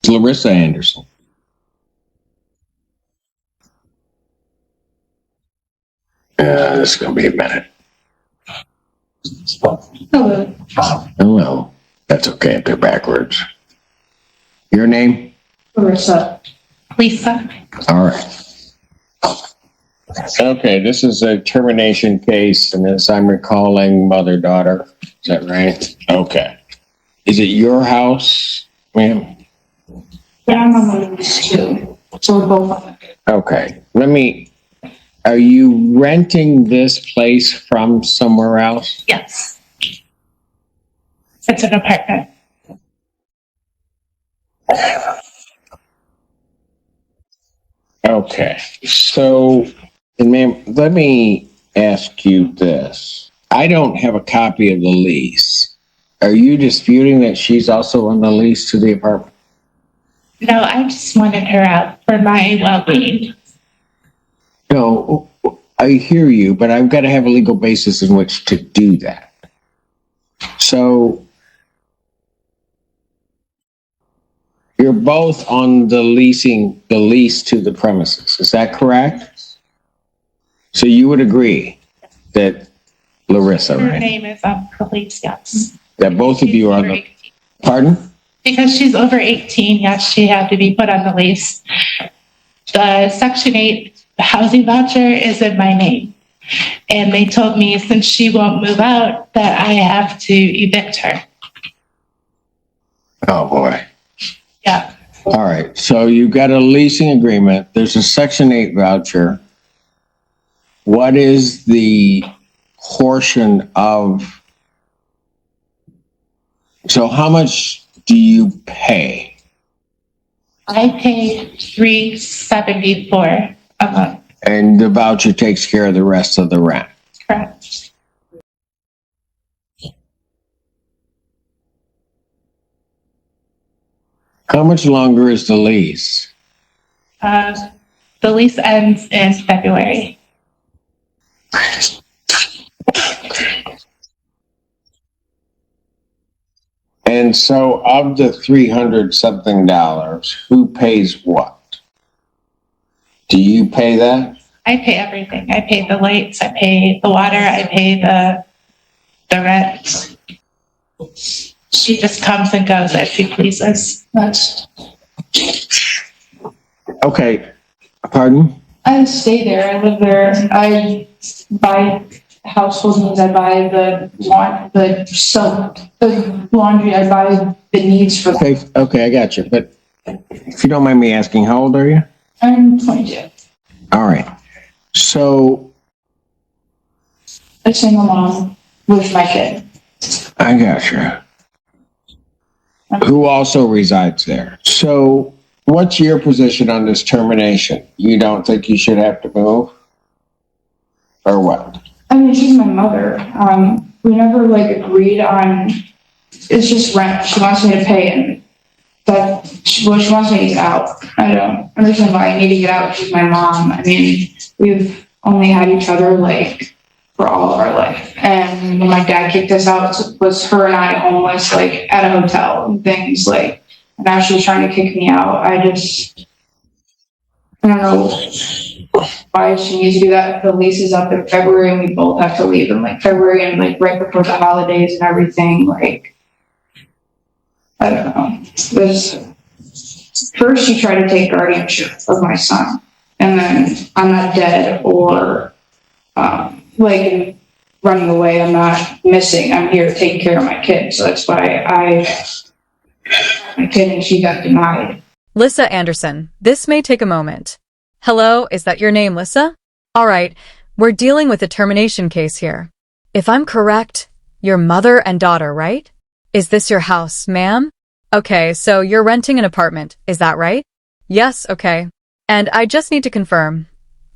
Larissa Anderson. This is going to be a minute. Hello. Hello. That's okay if they're backwards. Your name? Larissa. Lisa. All right. Okay, this is a termination case, and as I'm recalling, mother-daughter. Is that right? Okay. Is it your house, ma'am? Yeah, I'm on these two. So we're both on it. Okay. Are you renting this place from somewhere else? Yes. It's an apartment. Okay. So, and ma'am, let me ask you this. I don't have a copy of the lease. Are you disputing that she's also on the lease to the apartment? No, I just wanted her out for my well-being. No, I hear you, but I've got to have a legal basis in which to do that. So, you're both on the lease to the premises. Is that correct? So you would agree that Larissa, Her right? name is on the lease, yes. That both of you are on the... Pardon? Because she's over 18, yes, she had to be put on the lease. The Section 8 housing voucher is in my name. And they told me since she won't move out that I have to evict her. Oh, boy. Yeah. All right. So you've got a leasing agreement. There's a Section 8 voucher. What is the portion of... So how much do you pay? I pay $374 a month. And the voucher takes care of the rest of the rent. Correct. How much longer is the lease? The lease ends in February. And so of the $300-something, who pays what? Do you pay that? I pay everything. I pay the lights, I pay the water, I pay the rent. She just comes and goes as she pleases. Okay. Pardon? I stay there. I live there. I buy household needs. I buy the laundry. I buy the needs for that. Okay, I got you. But if you don't mind me asking, how old are you? I'm 22. All right. So A single mom with my kid. I got you. Who also resides there. So what's your position on this termination? You don't think you should have to move? Or what? I mean, she's my mother. We never agreed on. It's just rent. She wants me to pay it. But she wants me to get out. I don't understand why I need to get out. She's my mom. I mean, we've only had each other for all of our life. And when my dad kicked us out, it was her and I homeless at a hotel and things and now she's trying to kick me out. I don't know why she needs to do that. The lease is up in February and we both have to leave in February and right before the holidays and everything. I don't know. First she tried to take guardianship of my son, and then I'm not dead or running away. I'm not missing. I'm here taking care of my kid. So that's why my kid and she got denied. Lissa Anderson, this may take a moment. Hello, is that your name, Lissa? All right, we're dealing with a termination case here. If I'm correct, your mother and daughter, right? Is this your house, ma'am? Okay, so you're renting an apartment, is that right? Yes, okay. And I just need to confirm.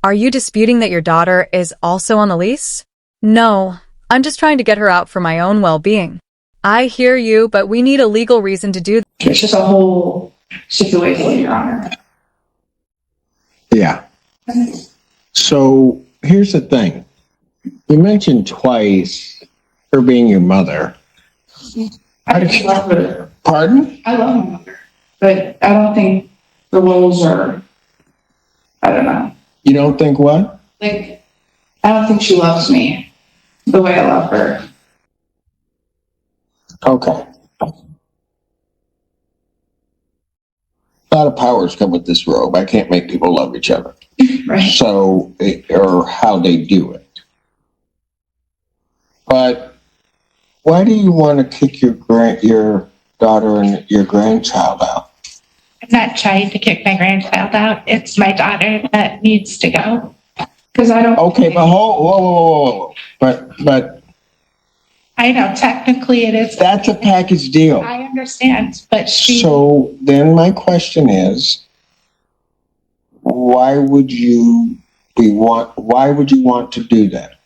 Are you disputing that your daughter is also on the lease? No, I'm just trying to get her out for my own well-being. I hear you, but we need a legal reason to do that. It's just a whole situation, Your Honor. Yeah. So here's the thing. You mentioned twice her being your mother. I love her. Pardon? I love my mother. but I don't think the roles are, I don't know. You don't think what? Like, I don't think she loves me the way I love her. Okay. A lot of powers come with this robe. I can't make people love each other. Right. So, or how they do it. But why do you want to kick your daughter and your grandchild out? I'm not trying to kick my grandchild out. It's my daughter that needs to go. Because I don't. Okay, but whoa. But I know technically it is. that's a package deal. I understand, but So then my question is, why would you want to do that?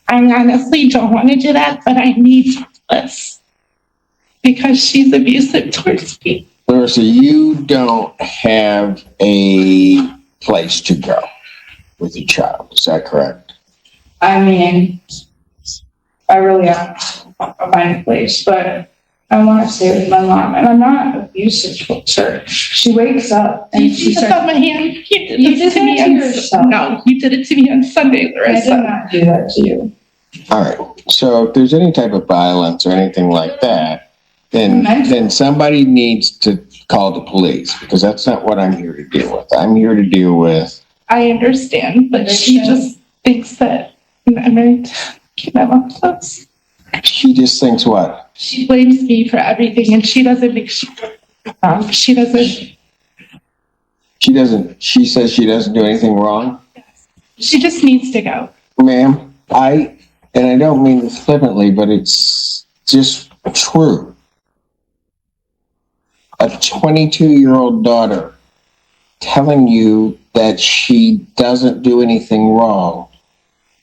I honestly don't want to do that, but I need this because she's abusive towards me. Larissa, you don't have a place to go with your child. Is that correct? I mean, I really have to find a place, but I want to stay with my mom, and I'm not abusive towards her. She wakes up and she You took starts. my hand. You You did this to did me that to on yourself. No, you did it to me on Sunday, I did Larissa. not do that to you. All right. So if there's any type of violence or anything like that, then somebody needs to call the police, because that's not what I'm here to deal with. I'm here to deal with. I understand, but she just thinks that I'm married to keep my mom close. She just thinks what? She blames me for everything, and she doesn't make she doesn't. She says she doesn't do anything wrong. She just needs to go. Ma'am, and I don't mean this flippantly, but it's just true. A 22-year-old daughter telling you that she doesn't do anything wrong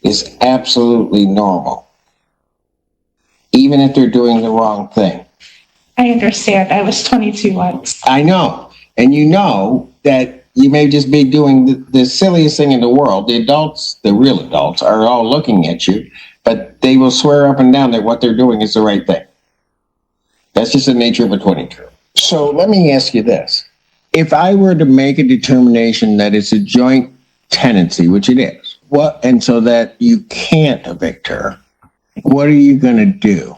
is absolutely normal, even if they're doing the wrong thing. I understand. I was 22 once. I know. And you know that you may just be doing the silliest thing in the world. The adults, the real adults, are all looking at you, but they will swear up and down that what they're doing is the right thing. That's just the nature of a 22. So let me ask you this. If I were to make a determination that it's a joint tenancy, which it is, and so that you can't evict her, what are you going to do?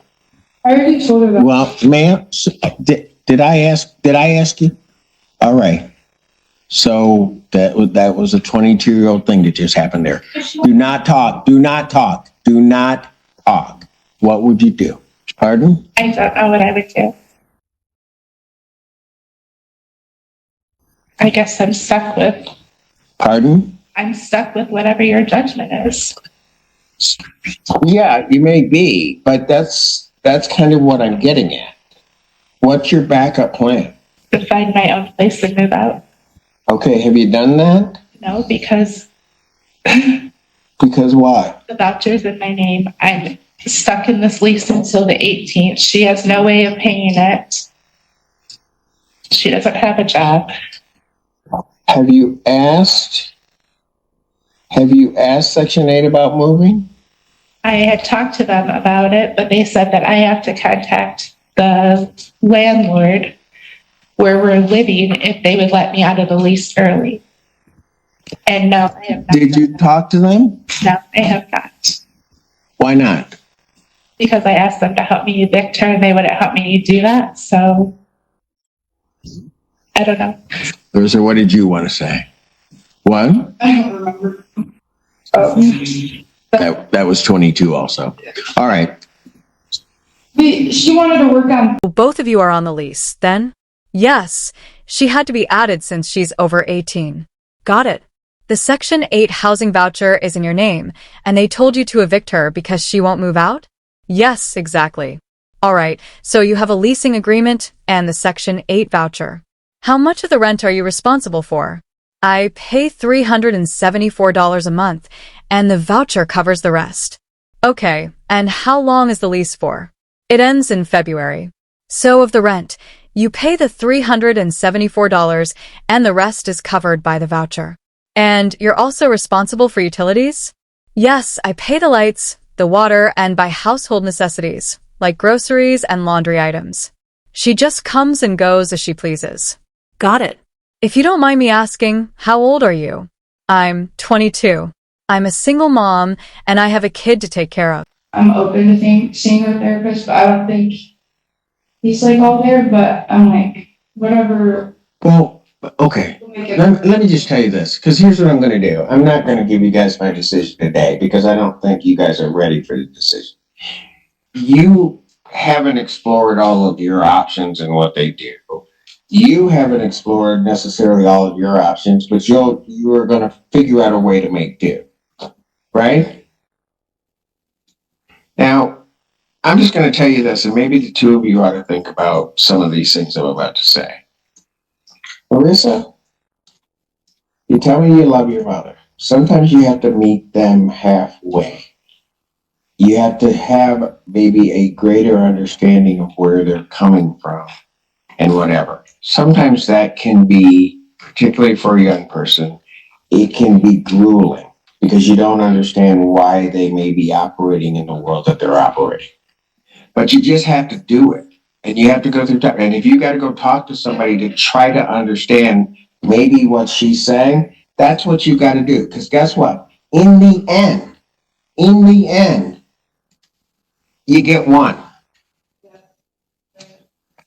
I already told her that. Well, ma'am, did I ask you? All right. So that was a 22-year-old thing that just happened there. Do not talk. What would you do? Pardon? I don't know what I would do. I guess I'm stuck with. Pardon? I'm stuck with whatever your judgment is. Yeah, you may be, but that's kind of what I'm getting at. What's your backup plan? To find my own place and move out. Okay, have you done that? No, because Because why? the voucher's in my name. I'm stuck in this lease until the 18th. She has no way of paying it. She doesn't have a job. Have you asked Section 8 about moving? I had talked to them about it, but they said that I have to contact the landlord where we're living if they would let me out of the lease early. And no, I have not. Did you talk to them? No, I have not. Why not? Because I asked them to help me evict her and they wouldn't help me do that. So I don't know. Or what did you want to say? What? I don't remember. Oh. That was 22 also. All right. She wanted to work on. Both of you are on the lease, then? Yes, she had to be added since she's over 18. Got it. The Section 8 housing voucher is in your name, and they told you to evict her because she won't move out? Yes, exactly. All right, so you have a leasing agreement and the Section 8 voucher. How much of the rent are you responsible for? I pay $374 a month, and the voucher covers the rest. Okay, and how long is the lease for? It ends in February. So of the rent, you pay the $374 and the rest is covered by the voucher. And you're also responsible for utilities? Yes, I pay the lights, the water, and buy household necessities, like groceries and laundry items. She just comes and goes as she pleases. Got it. If you don't mind me asking, how old are you? I'm 22. I'm a single mom, and I have a kid to take care of. I'm open to seeing a therapist, but I don't think he's like all there, but I'm like, whatever. Well, okay. Let me just tell you this, because here's what I'm going to do. I'm not going to give you guys my decision today because I don't think you guys are ready for the decision. You haven't explored all of your options and what they do. You haven't explored necessarily all of your options, but you are going to figure out a way to make do, right? Now, I'm just going to tell you this, and maybe the two of you ought to think about some of these things I'm about to say. Marissa, you tell me you love your mother. Sometimes you have to meet them halfway. You have to have maybe a greater understanding of where they're coming from and whatever. Sometimes that can be, particularly for a young person, it can be grueling because you don't understand why they may be operating in the world that they're operating. But you just have to do it. And you have to go through time. And if you got to go talk to somebody to try to understand maybe what she's saying, that's what you got to do. Because guess what? In the end, you get one.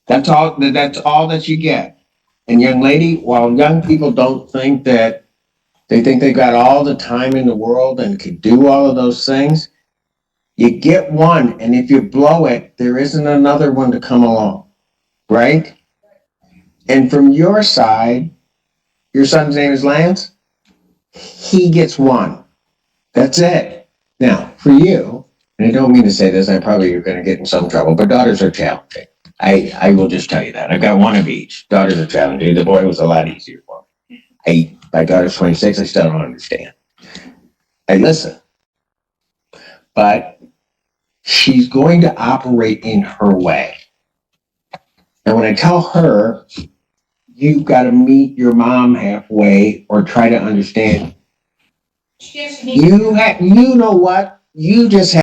That's all that you get. And young lady, while young people don't think that they think they got all the time in the world and could do all of those things, you get one, and if you blow it, there isn't another one to come along, right? And from your side, your son's name is Lance, he gets one. That's it. Now, for you, and I don't mean to say this, I probably are going to get in some trouble, but daughters are challenging. I will just tell you that. I've got one of each. Daughters are challenging. The boy was a lot easier for me. My daughter's 26, I still don't understand. Hey, listen. But she's going to operate in her way. And when I tell her, you've got to meet your mom halfway or try to understand, you know what? You just have